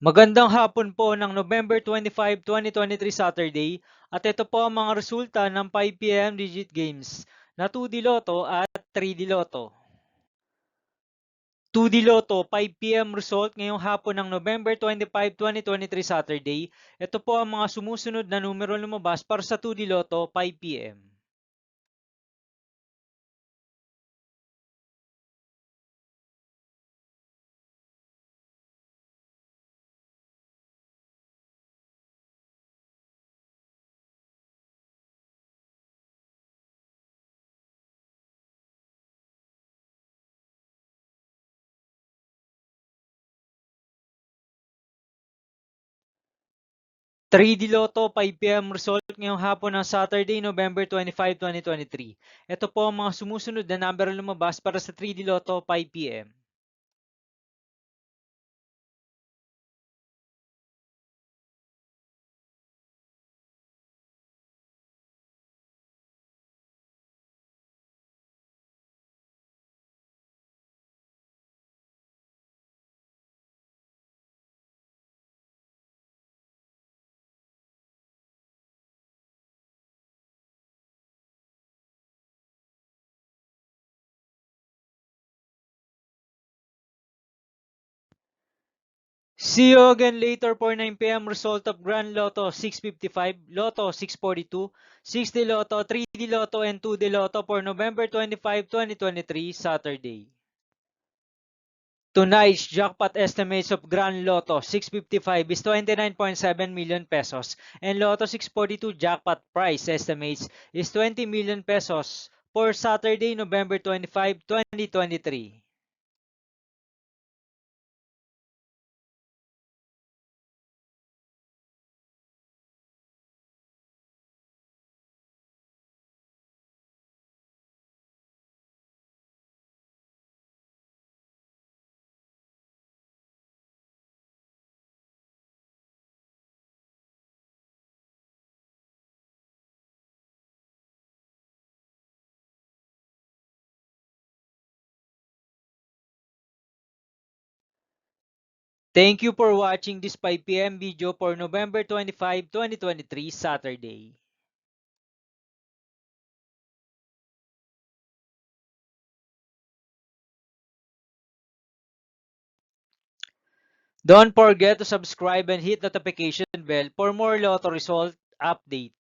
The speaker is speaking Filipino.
Magandang hapon po ng November 25, 2023 Saturday at ito po ang mga resulta ng 5 PM Digit Games na 2D Lotto at 3D Lotto. 2D Lotto 5 PM result ngayong hapon ng November 25, 2023 Saturday. Ito po ang mga sumusunod na numero lumabas para sa 2D Lotto 5 PM. 3D Lotto 5 PM result ngayong hapon ng Saturday, November 25, 2023. Ito po ang mga sumusunod na numero lumabas para sa 3D Lotto 5 PM. See you again later for 9 PM result of Grand Lotto 655, Lotto 642, 6D Lotto, 3D Lotto, and 2D Lotto for November 25, 2023, Saturday. Tonight's jackpot estimates of Grand Lotto 655 is 29.7 million pesos and Lotto 642 jackpot price estimates is 20 million pesos for Saturday, November 25, 2023. Thank you for watching this 5 PM video for November 25, 2023, Saturday. Don't forget to subscribe and hit notification bell for more Lotto result update.